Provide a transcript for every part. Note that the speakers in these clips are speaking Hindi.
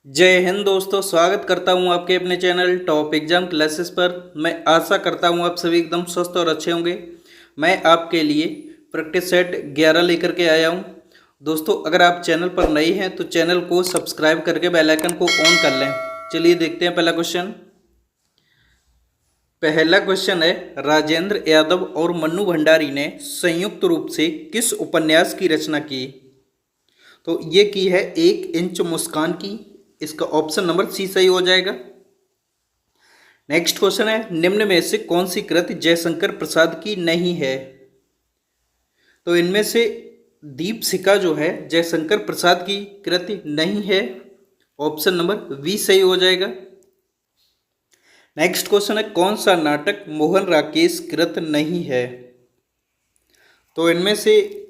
जय हिंद दोस्तों, स्वागत करता हूं आपके अपने चैनल टॉप एग्जाम क्लासेस पर। मैं आशा करता हूं आप सभी एकदम स्वस्थ और अच्छे होंगे। मैं आपके लिए प्रैक्टिस सेट 11 लेकर के आया हूं। दोस्तों, अगर आप चैनल पर नए हैं तो चैनल को सब्सक्राइब करके बेल आइकन को ऑन कर लें। चलिए देखते हैं पहला क्वेश्चन। पहला क्वेश्चन है, राजेंद्र यादव और मन्नू भंडारी ने संयुक्त रूप से किस उपन्यास की रचना की? तो ये की है 1 इंच मुस्कान की। इसका ऑप्शन नंबर सी सही हो जाएगा। नेक्स्ट क्वेश्चन है, निम्न में से कौन सी कृति जयशंकर प्रसाद की नहीं है? तो इनमें से दीपशिखा जो है जयशंकर प्रसाद की कृति नहीं है। ऑप्शन नंबर बी सही हो जाएगा। नेक्स्ट क्वेश्चन है, कौन सा नाटक मोहन राकेश कृत नहीं है? तो इनमें से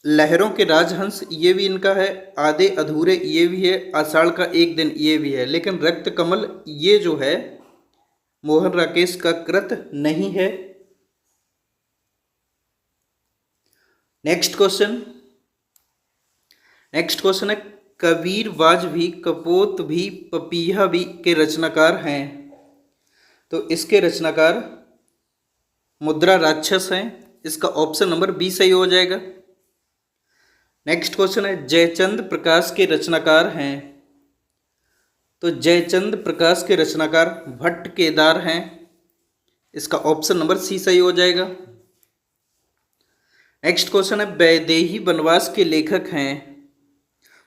लहरों के राजहंस ये भी इनका है, आधे अधूरे ये भी है, आषाढ़ का एक दिन ये भी है, लेकिन रक्त कमल ये जो है मोहन राकेश का कृत नहीं है। नेक्स्ट क्वेश्चन है, कबीर वाज भी, कपोत भी, पपीहा भी के रचनाकार हैं। तो इसके रचनाकार मुद्रा राक्षस हैं। इसका ऑप्शन नंबर बी सही हो जाएगा। नेक्स्ट क्वेश्चन है, जयचंद प्रकाश के रचनाकार हैं। तो जयचंद प्रकाश के रचनाकार भट्ट केदार हैं। इसका ऑप्शन नंबर सी सही हो जाएगा। नेक्स्ट क्वेश्चन है, वैदेही वनवास के लेखक हैं।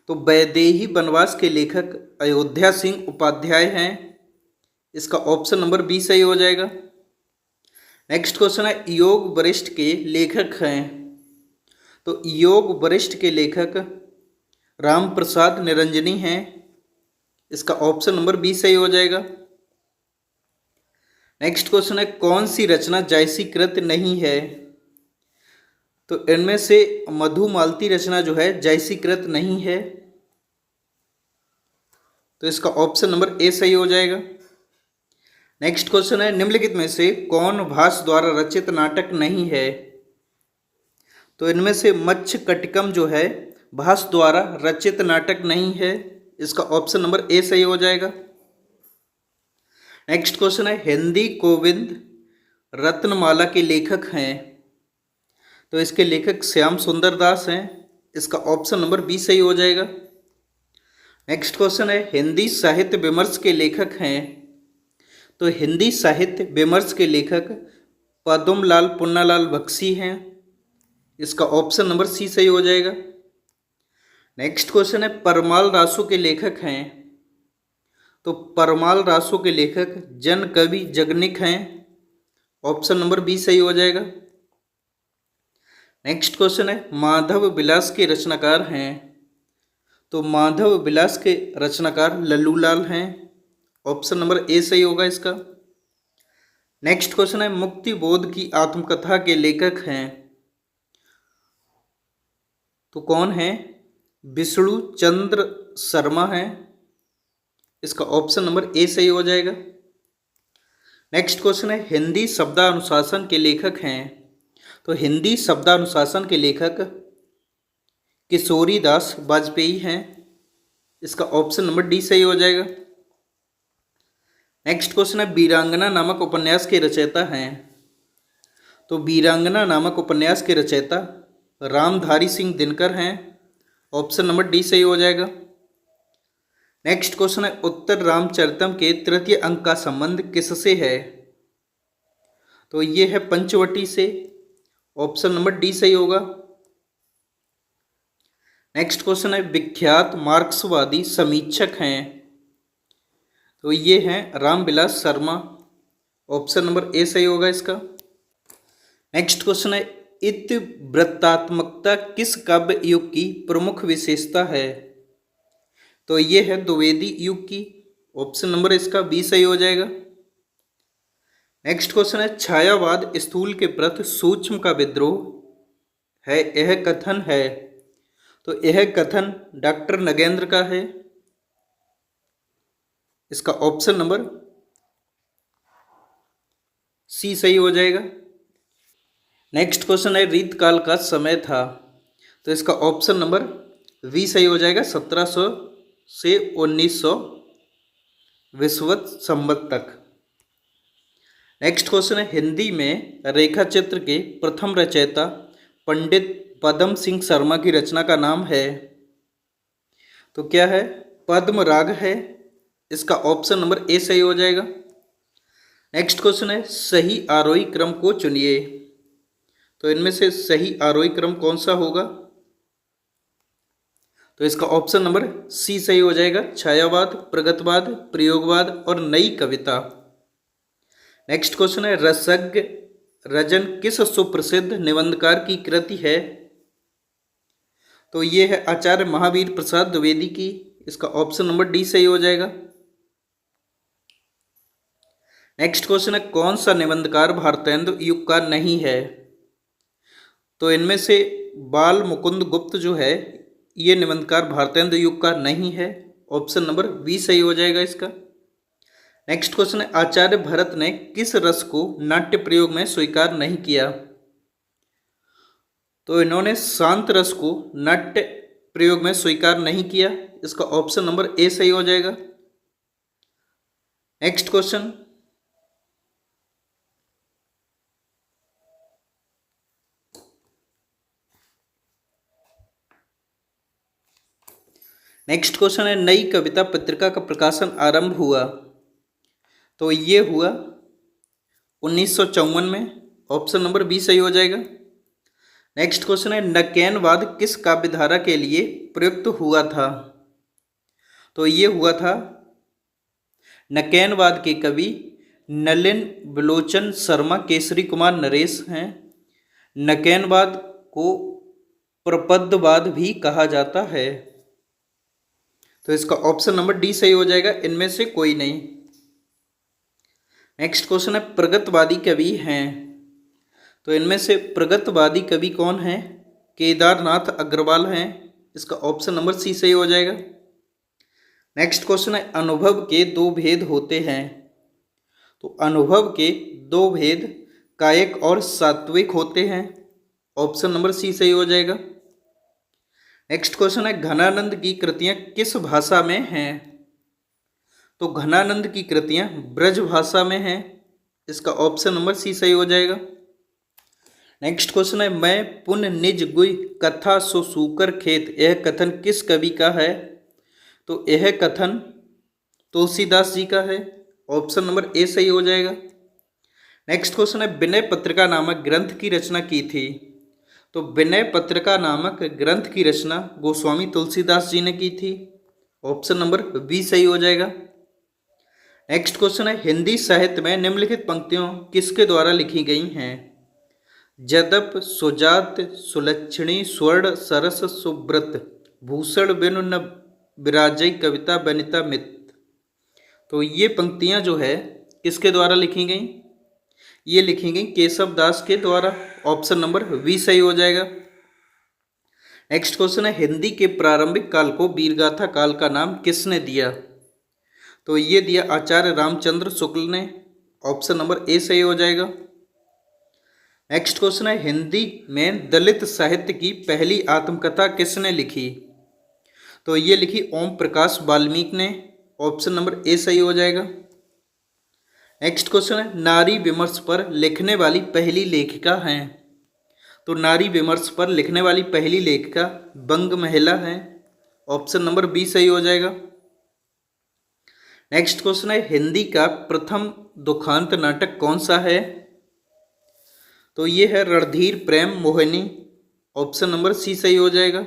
तो वैदेही वनवास के लेखक अयोध्या सिंह उपाध्याय हैं। इसका ऑप्शन नंबर बी सही हो जाएगा। नेक्स्ट क्वेश्चन है, योग वरिष्ठ के लेखक हैं। तो योग वरिष्ठ के लेखक राम प्रसाद निरंजनी हैं। इसका ऑप्शन नंबर बी सही हो जाएगा। नेक्स्ट क्वेश्चन है, कौन सी रचना जायसी कृत नहीं है? तो इनमें से मधुमालती रचना जो है जायसी कृत नहीं है। तो इसका ऑप्शन नंबर ए सही हो जाएगा। नेक्स्ट क्वेश्चन है, निम्नलिखित में से कौन भास द्वारा रचित नाटक नहीं है? तो इनमें से मत्स्यकटिकम जो है भास द्वारा रचित नाटक नहीं है। इसका ऑप्शन नंबर ए सही हो जाएगा। नेक्स्ट क्वेश्चन है, हिंदी गोविंद रत्नमाला के लेखक हैं। तो इसके लेखक श्याम सुंदर दास हैं। इसका ऑप्शन नंबर बी सही हो जाएगा। नेक्स्ट क्वेश्चन है, हिंदी साहित्य विमर्श के लेखक हैं। तो हिंदी साहित्य विमर्श के लेखक पद्मलाल पुन्नालाल बख्शी हैं। इसका ऑप्शन नंबर सी सही हो जाएगा। नेक्स्ट क्वेश्चन है, परमाल रासो के लेखक हैं। तो परमाल रासो के लेखक जन कवि जगनिक हैं। ऑप्शन नंबर बी सही हो जाएगा। नेक्स्ट क्वेश्चन है, माधव विलास के रचनाकार हैं। तो माधव विलास के रचनाकार लल्लूलाल हैं। ऑप्शन नंबर ए सही होगा इसका। नेक्स्ट क्वेश्चन है, मुक्ति बोध की आत्मकथा के लेखक हैं। तो कौन है? विष्णु चंद्र शर्मा हैं। इसका ऑप्शन नंबर ए सही हो जाएगा। नेक्स्ट क्वेश्चन है, हिंदी शब्दानुशासन के लेखक हैं। तो हिंदी शब्दानुशासन के लेखक किशोरी दास वाजपेयी हैं। इसका ऑप्शन नंबर डी सही हो जाएगा। नेक्स्ट क्वेश्चन है, वीरांगना नामक उपन्यास के रचयिता हैं। तो वीरांगना नामक उपन्यास के रचयिता रामधारी सिंह दिनकर हैं। ऑप्शन नंबर डी सही हो जाएगा। नेक्स्ट क्वेश्चन है, उत्तर रामचरितम के तृतीय अंक का संबंध किससे है? तो ये है पंचवटी से। ऑप्शन नंबर डी सही होगा। नेक्स्ट क्वेश्चन है, विख्यात मार्क्सवादी समीक्षक हैं। तो ये हैं Ramvilas Sharma. Option number A सही होगा इसका। नेक्स्ट क्वेश्चन है, इतिवृत्तात्मकता किस काव्य युग की प्रमुख विशेषता है? तो ये है द्विवेदी युग की। ऑप्शन नंबर इसका बी सही हो जाएगा। नेक्स्ट क्वेश्चन है, छायावाद स्थूल के प्रति सूक्ष्म का विद्रोह है, यह कथन है। तो यह कथन डॉक्टर नगेंद्र का है। इसका ऑप्शन नंबर सी सही हो जाएगा। नेक्स्ट क्वेश्चन है, रीतकाल का समय था। तो इसका ऑप्शन नंबर वी सही हो जाएगा, 1700 से 1900 विषुवत संवत तक। नेक्स्ट क्वेश्चन है, हिंदी में रेखा चित्र के प्रथम रचयिता पंडित पद्म सिंह शर्मा की रचना का नाम है। तो क्या है? पद्म राग है। इसका ऑप्शन नंबर ए सही हो जाएगा। नेक्स्ट क्वेश्चन है, सही आरोही क्रम को चुनिए। तो इनमें से सही आरोही क्रम कौन सा होगा? तो इसका ऑप्शन नंबर सी सही हो जाएगा, छायावाद, प्रगतवाद, प्रयोगवाद और नई कविता। नेक्स्ट क्वेश्चन है, रसज्ञ रजन किस सुप्रसिद्ध निबंधकार की कृति है? तो ये है आचार्य महावीर प्रसाद द्विवेदी की। इसका ऑप्शन नंबर डी सही हो जाएगा। नेक्स्ट क्वेश्चन है, कौन सा निबंधकार भारतेंदु युग का नहीं है? तो इनमें से बाल मुकुंद गुप्त जो है ये निबंधकार भारतेंदु युग का नहीं है। ऑप्शन नंबर बी सही हो जाएगा इसका। नेक्स्ट क्वेश्चन है, आचार्य भरत ने किस रस को नाट्य प्रयोग में स्वीकार नहीं किया? तो इन्होंने शांत रस को नाट्य प्रयोग में स्वीकार नहीं किया। इसका ऑप्शन नंबर ए सही हो जाएगा। नेक्स्ट क्वेश्चन, है, नई कविता पत्रिका का प्रकाशन आरंभ हुआ। तो ये हुआ 1954 में। ऑप्शन नंबर बी सही हो जाएगा। नेक्स्ट क्वेश्चन है, नकेनवाद किस काव्यधारा के लिए प्रयुक्त हुआ था? तो ये हुआ था नकेनवाद के कवि नलिन बिलोचन शर्मा केसरी कुमार नरेश हैं। नकेनवाद को प्रपदवाद भी कहा जाता है। तो इसका ऑप्शन नंबर डी सही हो जाएगा, इनमें से कोई नहीं। नेक्स्ट क्वेश्चन है, प्रगतवादी कवि हैं। तो इनमें से प्रगतवादी कवि कौन हैं? केदारनाथ अग्रवाल हैं। इसका ऑप्शन नंबर सी सही हो जाएगा। नेक्स्ट क्वेश्चन है, अनुभव के दो भेद होते हैं। तो अनुभव के दो भेद कायिक और सात्विक होते हैं। ऑप्शन नंबर सी सही हो जाएगा। नेक्स्ट क्वेश्चन है, घनानंद की कृतियां किस भाषा में हैं? तो घनानंद की कृतियां ब्रज भाषा में हैं। इसका ऑप्शन नंबर सी सही हो जाएगा। नेक्स्ट क्वेश्चन है, मैं पुन निज गुई कथा सो सूकर खेत, यह कथन किस कवि का है? तो यह कथन तुलसीदास जी का है। ऑप्शन नंबर ए सही हो जाएगा। नेक्स्ट क्वेश्चन है, विनय पत्रिका नामक ग्रंथ की रचना की थी। तो विनय पत्रिका नामक ग्रंथ की रचना गोस्वामी तुलसीदास जी ने की थी। ऑप्शन नंबर बी सही हो जाएगा। नेक्स्ट क्वेश्चन है, हिंदी साहित्य में निम्नलिखित पंक्तियों किसके द्वारा लिखी गई हैं? जदप सुजात सुलक्षणी स्वर्ण सरस सुब्रत भूषण बिनु न विराजय कविता बनिता मित। तो ये पंक्तियां जो है किसके द्वारा लिखी गई? ये लिखी गई केशव दास के द्वारा। ऑप्शन नंबर बी सही हो जाएगा। नेक्स्ट क्वेश्चन है, हिंदी के प्रारंभिक काल को वीरगाथा काल का नाम किसने दिया? तो ये दिया आचार्य रामचंद्र शुक्ल ने। ऑप्शन नंबर ए सही हो जाएगा। नेक्स्ट क्वेश्चन है, हिंदी में दलित साहित्य की पहली आत्मकथा किसने लिखी? तो ये लिखी ओम प्रकाश वाल्मीकि ने। ऑप्शन नंबर ए सही हो जाएगा। नेक्स्ट क्वेश्चन है, नारी विमर्श पर लिखने वाली पहली लेखिका हैं। तो नारी विमर्श पर लिखने वाली पहली लेखिका बंग महिला हैं। ऑप्शन नंबर बी सही हो जाएगा। नेक्स्ट क्वेश्चन है, हिंदी का प्रथम दुखांत नाटक कौन सा है? तो ये है रणधीर प्रेम मोहिनी। ऑप्शन नंबर सी सही हो जाएगा।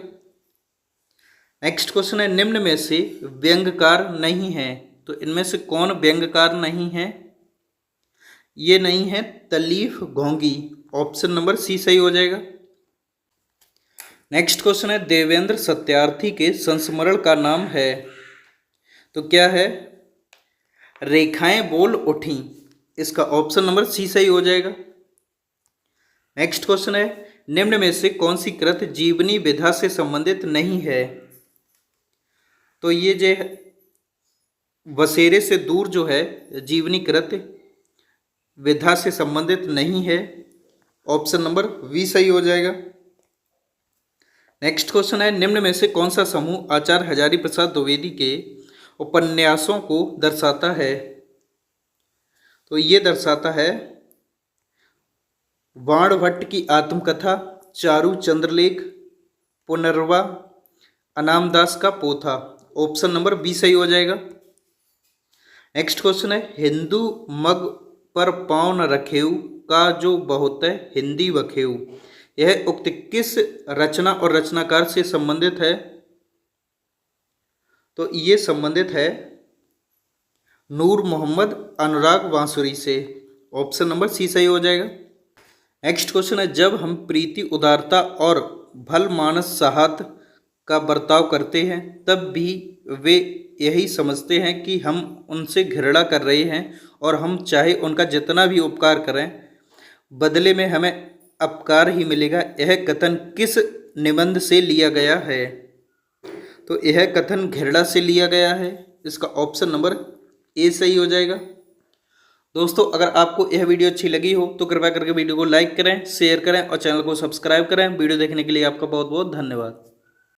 नेक्स्ट क्वेश्चन है, निम्न में से व्यंग्यकार नहीं है। तो इनमें से कौन व्यंग्यकार नहीं है? ये नहीं है तलीफ घोंगी। ऑप्शन नंबर सी सही हो जाएगा। नेक्स्ट क्वेश्चन है, देवेंद्र सत्यार्थी के संस्मरण का नाम है। तो क्या है? रेखाएं बोल उठी। इसका ऑप्शन नंबर सी सही हो जाएगा। नेक्स्ट क्वेश्चन है, निम्न में से कौन सी कृत जीवनी विधा से संबंधित नहीं है? तो ये जो वसेरे से दूर जो है जीवनी कृत विधा से संबंधित नहीं है। ऑप्शन नंबर बी सही हो जाएगा। नेक्स्ट क्वेश्चन है, निम्न में से कौन सा समूह आचार्य हजारी प्रसाद द्विवेदी के उपन्यासों को दर्शाता है? तो ये दर्शाता है बाणभट्ट की आत्मकथा, चारू चंद्रलेख, पुनर्वा, अनामदास का पोथा। ऑप्शन नंबर बी सही हो जाएगा। नेक्स्ट क्वेश्चन है, हिंदू मग पर पाँव न रखेऊ का जो बहुत है हिंदी बखेऊ, यह उक्ति किस रचना और रचनाकार से संबंधित है? तो ये संबंधित है नूर मोहम्मद अनुराग बांसुरी से। ऑप्शन नंबर सी सही हो जाएगा। नेक्स्ट क्वेश्चन है, जब हम प्रीति, उदारता और भल मानस साहत का बर्ताव करते हैं तब भी वे यही समझते हैं कि हम उनसे घृणा कर रहे हैं और हम चाहे उनका जितना भी उपकार करें बदले में हमें अपकार ही मिलेगा। यह कथन किस निबंध से लिया गया है? तो यह कथन घृणा से लिया गया है। इसका ऑप्शन नंबर ए सही हो जाएगा। दोस्तों, अगर आपको यह वीडियो अच्छी लगी हो तो कृपया करके वीडियो को लाइक करें, शेयर करें और चैनल को सब्सक्राइब करें। वीडियो देखने के लिए आपका बहुत बहुत धन्यवाद।